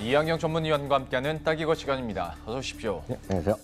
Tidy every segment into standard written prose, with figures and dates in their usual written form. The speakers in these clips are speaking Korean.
이항영 전문위원과 함께하는 딱이거 시간입니다. 어서 오십시오. 네, 안녕하세요.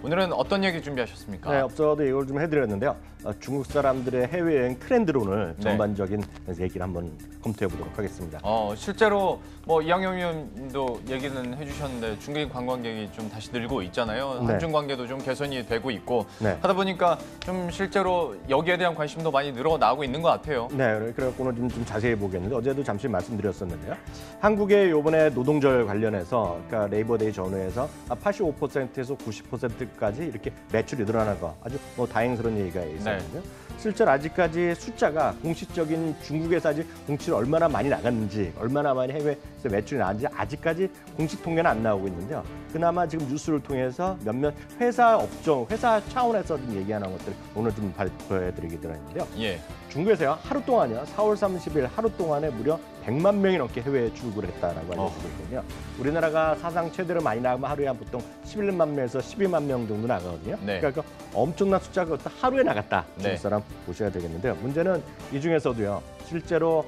오늘은 어떤 얘기 준비하셨습니까? 네, 앞서도 이걸 좀 해드렸는데요. 중국 사람들의 해외여행 트렌드로 오늘 네. 전반적인 얘기를 한번 검토해 보도록 하겠습니다. 실제로 이항영 위원님도 얘기는 해주셨는데 중국인 관광객이 좀 다시 늘고 있잖아요. 네. 한중 관계도 좀 개선이 되고 있고 네. 하다 보니까 좀 실제로 여기에 대한 관심도 많이 늘어나고 있는 것 같아요. 네, 그래갖고 오늘 좀 자세히 보겠는데 어제도 잠시 말씀드렸었는데요. 한국의 이번에 노동절 관련해서 그러니까 레이버데이 전후에서 85%에서 90%까지 이렇게 매출이 늘어난 거 아주 다행스러운 얘기가 있었거든요. 실제로 아직까지 숫자가 공식적인 중국에서 아직 공시를 얼마나 많이 나갔는지 얼마나 많이 해외에서 매출이 나왔는지 아직까지 공식 통계는 안 나오고 있는데요. 그나마 지금 뉴스를 통해서 몇몇 회사 업종, 회사 차원에서 좀 얘기하는 것들 오늘 좀 발표해드리게 되었는데요. 예. 중국에서요 하루 동안요 4월 30일 하루 동안에 무려 100만 명이 넘게 해외에 출국을 했다라고 알려지고 있거든요. 우리나라가 사상 최대로 많이 나가면 하루에 한 보통 11만 명에서 12만 명 정도 나가거든요. 네. 그러니까 엄청난 숫자가 하루에 나갔다. 중국 네. 사람 보셔야 되겠는데요. 문제는 이 중에서도요 실제로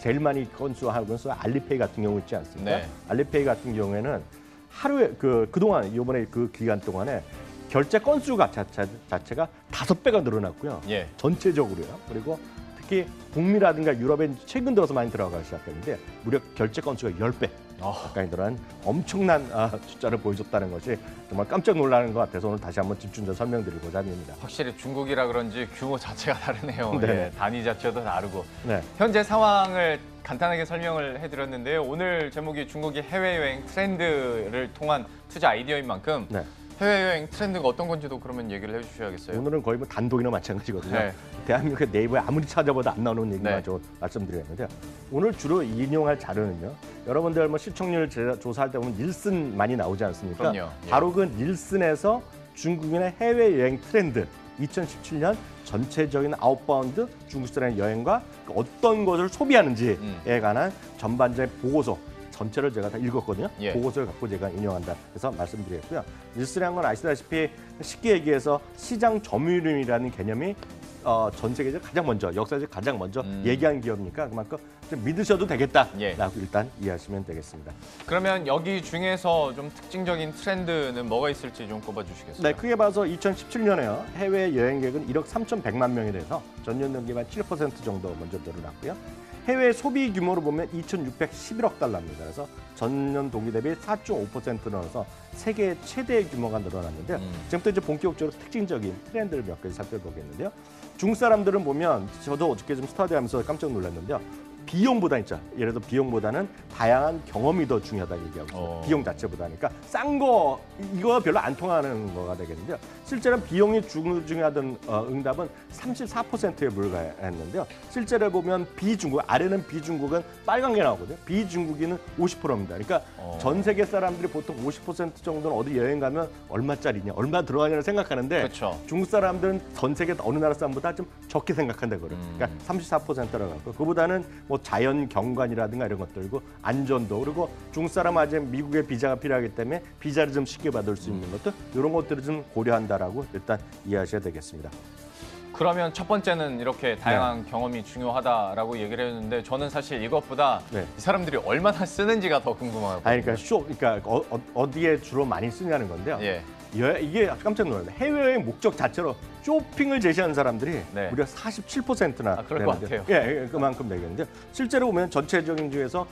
제일 많이 건수하고 알리페이 같은 경우 있지 않습니까? 네. 알리페이 같은 경우에는 하루에 그동안 이번에 그 기간 동안에 결제 건수가 자체가 5배가 늘어났고요. 예. 전체적으로요. 그리고 특히 북미라든가 유럽에 최근 들어서 많이 들어가기 시작했는데 무려 결제 건수가 10배 가까이 늘어난 엄청난 숫자를 보여줬다는 것이 정말 깜짝 놀라는 것 같아서 오늘 다시 한번 집중해서 설명드리고자 합니다. 확실히 중국이라 그런지 규모 자체가 다르네요. 네. 예, 단위 자체도 다르고. 네. 현재 상황을 간단하게 설명을 해드렸는데요. 오늘 제목이 중국이 해외여행 트렌드를 통한 투자 아이디어인 만큼 네. 해외여행 트렌드가 어떤 건지도 그러면 얘기를 해주셔야겠어요. 오늘은 거의 단독이나 마찬가지거든요. 네. 대한민국 네이버에 아무리 찾아봐도 안 나오는 얘기만 네. 좀 말씀드렸는데요. 오늘 주로 인용할 자료는요. 여러분들 시청률 조사할 때 보면 닐슨 많이 나오지 않습니까? 그럼요. 예. 바로 그 닐슨에서 중국인의 해외여행 트렌드 2017년 전체적인 아웃바운드 중국 사람의 여행과 어떤 것을 소비하는지에 관한 전반적인 보고서 전체를 제가 다 읽었거든요. 예. 보고서를 갖고 제가 인용한다 해서 말씀드리겠고요. 닐슨이라는 건 아시다시피 쉽게 얘기해서 시장 점유율이라는 개념이 전 세계에서 가장 먼저 역사에서 가장 먼저 얘기한 기업이니까 그만큼 좀 믿으셔도 되겠다라고 예. 일단 이해하시면 되겠습니다. 그러면 여기 중에서 좀 특징적인 트렌드는 뭐가 있을지 좀 꼽아주시겠어요? 네, 크게 봐서 2017년에요. 해외 여행객은 1억 3,100만 명이 돼서 전년 동기만 7% 정도 먼저 늘어났고요. 해외 소비 규모로 보면 2,611억 달러입니다. 그래서 전년 동기 대비 4.5% 늘어나서 세계 최대 규모가 늘어났는데요. 지금부터 이제 본격적으로 특징적인 트렌드를 몇 가지 살펴보겠는데요. 중국 사람들은 보면 저도 어저께 좀 스터디하면서 깜짝 놀랐는데요. 비용보다 있죠. 예를 들어 비용보다는 다양한 경험이 더 중요하다 얘기하고 있어요. 비용 자체보다. 그러니까 싼 거 이거 별로 안 통하는 거가 되겠는데요. 실제로는 비용이 중요하던 응답은 34%에 불과했는데요. 실제로 보면 비중국, 아래는 비중국은 빨간 게 나오거든요. 비중국인은 50%입니다. 그러니까 전 세계 사람들이 보통 50% 정도는 어디 여행 가면 얼마짜리냐, 얼마 들어가냐를 생각하는데 그렇죠. 중국 사람들은 전 세계 어느 나라 사람보다 좀 적게 생각한다 그래요. 그러니까 34%라고 하고 그보다는 자연 경관이라든가 이런 것들고 안전도 그리고 중국 사람 아직 미국의 비자가 필요하기 때문에 비자를 좀 쉽게 받을 수 있는 것들 이런 것들을 좀 고려한다라고 일단 이해하셔야 되겠습니다. 그러면 첫 번째는 이렇게 다양한 경험이 중요하다라고 얘기를 했는데 저는 사실 이것보다 네. 이 사람들이 얼마나 쓰는지가 더 궁금하거든요. 그러니까 그러니까 어디에 주로 많이 쓰냐는 건데요. 예. 이게 깜짝 놀랐어요. 해외여행 목적 자체로 쇼핑을 제시하는 사람들이 네. 무려 47%나 그럴 것 같아요. 예, 그만큼 되겠는데 실제로 보면 전체적인 중에서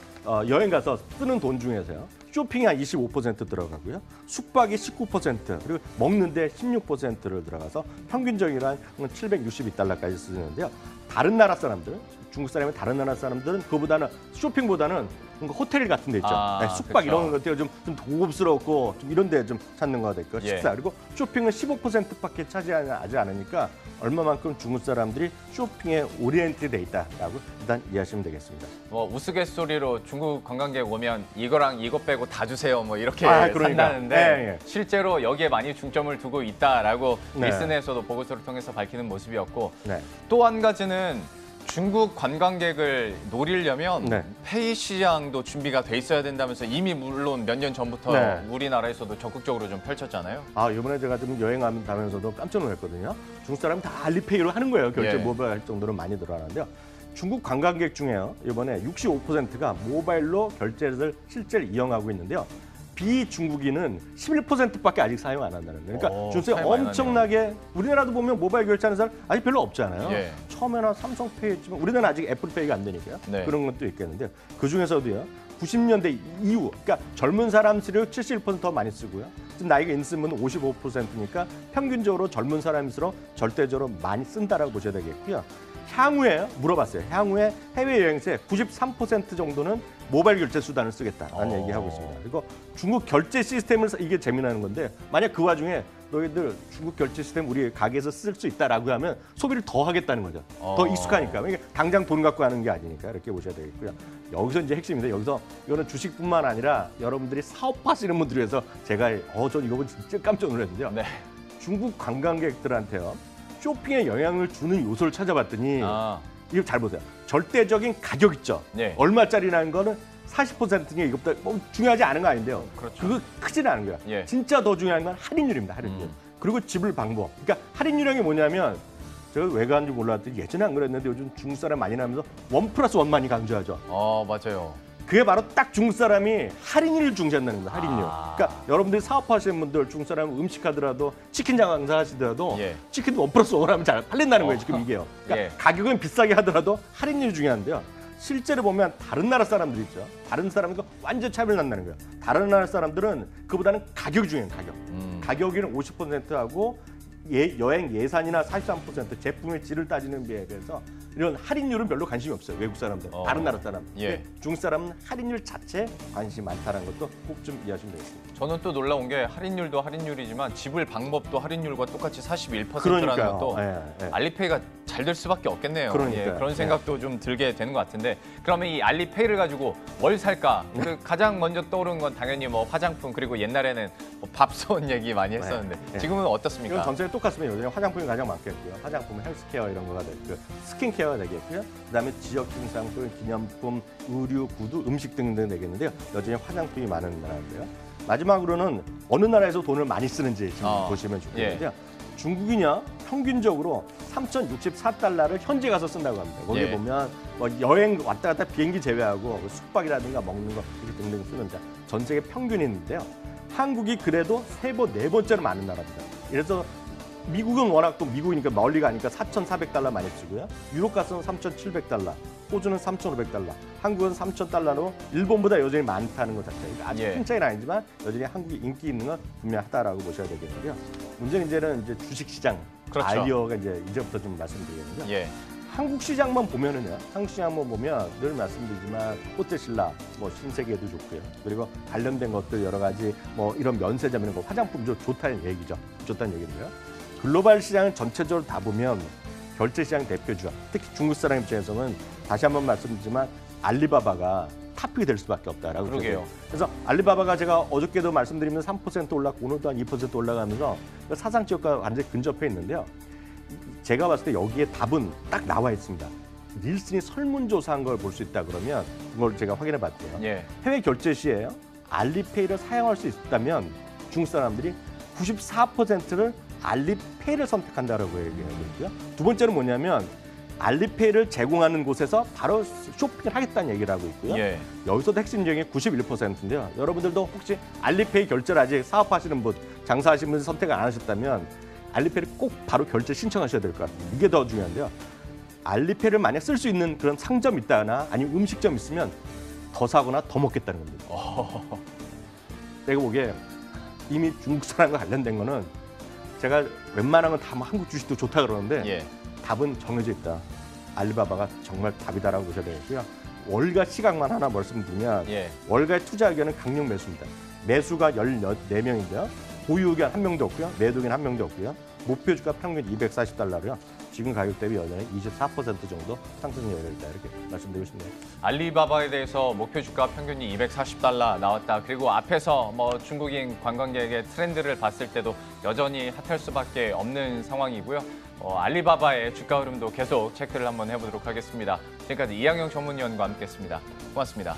여행 가서 쓰는 돈 중에서요. 쇼핑이 한 25% 들어가고요. 숙박이 19% 그리고 먹는데 16%를 들어가서 평균적으로 한 762달러까지 쓰는데요. 다른 나라 사람들, 중국 사람이 다른 나라 사람들은 그보다는 쇼핑보다는 호텔 같은 데 있죠. 네, 숙박 그렇죠. 이런 것들 좀 고급스럽고 좀 이런 데 좀 찾는 거가 될까요? 예. 식사 그리고 쇼핑은 15%밖에 차지하지 않으니까 얼마만큼 중국 사람들이 쇼핑에 오리엔트 돼 있다라고 일단 이해하시면 되겠습니다. 우스갯소리로 중국 관광객 오면 이거랑 이거 빼고 다 주세요 이렇게 그러니까. 산다는데 예. 실제로 여기에 많이 중점을 두고 있다라고 네. 닐슨에서도 보고서를 통해서 밝히는 모습이었고 네. 또 한 가지는 중국 관광객을 노리려면 네. 페이 시장도 준비가 돼 있어야 된다면서 이미 물론 몇 년 전부터 네. 우리나라에서도 적극적으로 좀 펼쳤잖아요. 이번에 제가 좀 여행하면서도 깜짝 놀랐거든요. 중국 사람이 다 알리페이로 하는 거예요. 결제 예. 모바일 할 정도로 많이 늘어나는데요. 중국 관광객 중에요. 이번에 65%가 모바일로 결제를 실제로 이용하고 있는데요. 비중국인은 11%밖에 아직 사용 안 한다는 거예요. 그러니까 중국에 차이 많이 엄청나게 우리나라도 보면 모바일 결제하는 사람 아직 별로 없잖아요. 예. 처음에는 삼성페이 있지만 우리나라는 아직 애플페이가 안 되니까요. 네. 그런 것도 있겠는데 그중에서도요. 90년대 이후, 그러니까 젊은 사람 수를 71%더 많이 쓰고요. 지금 나이가 있으면 55%니까 평균적으로 젊은 사람일수록 절대적으로 많이 쓴다라고 보셔야 되겠고요. 향후에 물어봤어요. 향후에 해외여행세 93% 정도는 모바일 결제 수단을 쓰겠다라는 얘기하고 있습니다. 그리고 중국 결제 시스템을 이게 재미나는 건데 만약 그 와중에 너희들 중국 결제 시스템 우리 가게에서 쓸 수 있다라고 하면 소비를 더 하겠다는 거죠. 더 익숙하니까. 이게 당장 돈 갖고 하는 게 아니니까 이렇게 보셔야 되겠고요. 여기서 이제 핵심인데 여기서 이거는 주식뿐만 아니라 여러분들이 사업하시는 분들 위해서 제가 전 이거 보고 진짜 깜짝 놀랐는데요. 네. 중국 관광객들한테요. 쇼핑에 영향을 주는 요소를 찾아봤더니 이거 잘 보세요. 절대적인 가격 있죠. 네. 얼마짜리라는 거는 40%니 이것보다 뭐 중요하지 않은 거 아닌데요. 그렇죠. 그거 크지는 않은 거야. 예. 진짜 더 중요한 건 할인율입니다. 할인율. 그리고 지불 방법. 그러니까 할인율이 뭐냐면 제가 왜 그런지 몰랐더니 예전에 안 그랬는데 요즘 중국 사람 많이 나면서 1+1 많이 강조하죠. 맞아요. 그게 바로 딱 중국 사람이 할인율을 중시한다는 거예요. 할인율. 그러니까 여러분들이 사업하시는 분들 중국 사람 음식 하더라도 치킨 장사 하시더라도 예. 치킨도 1+1 하면 잘 팔린다는 거예요. 지금 이게요. 그러니까 예. 가격은 비싸게 하더라도 할인율이 중요한데요. 실제로 보면 다른 나라 사람들 있죠. 다른 사람들과 완전 차별 난다는 거예요. 다른 나라 사람들은 그보다는 가격이 중요해요. 가격. 가격이는 50%하고 여행 예산이나 43% 제품의 질을 따지는 비에 비해서 이런 할인율은 별로 관심이 없어요. 외국 사람들, 다른 나라 사람. 예. 근데 중국 사람은 할인율 자체에 관심이 많다는 것도 꼭 좀 이해하시면 되겠습니다. 저는 또 놀라운 게 할인율도 할인율이지만 지불 방법도 할인율과 똑같이 41%라는 그러니까요. 것도 예. 알리페이가 잘 될 수밖에 없겠네요. 그러니까요. 그런 생각도 좀 들게 되는 것 같은데 그러면 이 알리페이를 가지고 뭘 살까? 그 가장 먼저 떠오르는 건 당연히 뭐 화장품 그리고 옛날에는 뭐 밥솥 얘기 많이 했었는데 네. 지금은 어떻습니까? 이건 전 세계 똑같습니다. 요즘 화장품이 가장 많겠고요. 화장품, 헬스케어 이런 거가 되고 스킨케어가 되겠고요. 그다음에 지역 증상 또는 기념품, 의류, 구두, 음식 등등 되겠는데요. 여전히 화장품이 많은 나라인데요. 마지막으로는 어느 나라에서 돈을 많이 쓰는지 지금 보시면 좋겠는데요. 중국이요 평균적으로 3,064달러를 현지 가서 쓴다고 합니다. 거기 예. 보면 뭐 여행 왔다 갔다 비행기 제외하고 숙박이라든가 먹는 거 이렇게 등등 쓰는데 전 세계 평균인데요. 한국이 그래도 3번, 4번째로 많은 나라입니다. 그래서 미국은 워낙 또 미국이니까 멀리 가니까 4,400달러 많이 쓰고요. 유럽 가서는 3,700달러, 호주는 3,500달러, 한국은 3,000달러로 일본보다 여전히 많다는 것 자체가 아주 큰 차이는 아니지만 여전히 한국이 인기 있는 건 분명하다라고 보셔야 되겠는데요. 문제는 이제 주식시장 그렇죠. 아이디어가 이제부터 좀 말씀드리겠는데요. 예. 한국 시장만 보면은요. 한국 시장만 보면 늘 말씀드리지만 호텔신라, 뭐 신세계도 좋고요. 그리고 관련된 것들 여러 가지 뭐 이런 면세점 이런 거 화장품도 좋다는 얘기죠. 좋다는 얘기인데요. 글로벌 시장을 전체적으로 다 보면 결제 시장 대표주야. 특히 중국 사람 입장에서는 다시 한번 말씀드리지만 알리바바가 탑픽이 될 수밖에 없다라고 그러게요. 그래서 알리바바가 제가 어저께도 말씀드리면서 3% 올랐고 오늘도 한 2% 올라가면서 사상 지역과 완전히 근접해 있는데요. 제가 봤을 때 여기에 답은 딱 나와 있습니다. 닐슨이 설문조사한 걸 볼 수 있다 그러면 그걸 제가 확인해 봤대요. 예. 해외 결제 시에요. 알리페이를 사용할 수 있다면 중국 사람들이 94%를 알리페이를 선택한다라고 얘기하고 있고요. 두 번째는 뭐냐면 알리페이를 제공하는 곳에서 바로 쇼핑을 하겠다는 얘기를 하고 있고요. 예. 여기서도 핵심 중에 91%인데요. 여러분들도 혹시 알리페이 결제를 아직 사업하시는 분, 장사하시는 분 선택을 안 하셨다면 알리페이를 꼭 바로 결제 신청하셔야 될 것 같습니다. 이게 더 중요한데요. 알리페이를 만약 쓸 수 있는 그런 상점 있다거나 아니면 음식점 있으면 더 사거나 더 먹겠다는 겁니다. 내가 보기에 이미 중국 사람과 관련된 거는 제가 웬만한 건 다 한국 주식도 좋다 그러는데 예. 답은 정해져 있다. 알리바바가 정말 답이다라고 보셔야 되겠고요. 월가 시각만 하나 말씀드리면 예. 월가의 투자 의견은 강력 매수입니다. 매수가 14명인데요. 보유 의견 1명도 없고요. 매도 의견 1명도 없고요. 목표 주가 평균 240달러로요. 지금 가격 대비 여전히 24% 정도 상승률이 있다 이렇게 말씀드리고 싶네요. 알리바바에 대해서 목표 주가 평균이 240달러 나왔다. 그리고 앞에서 뭐 중국인 관광객의 트렌드를 봤을 때도 여전히 핫할 수밖에 없는 상황이고요. 알리바바의 주가 흐름도 계속 체크를 한번 해보도록 하겠습니다. 지금까지 이항영 전문위원과 함께했습니다. 고맙습니다.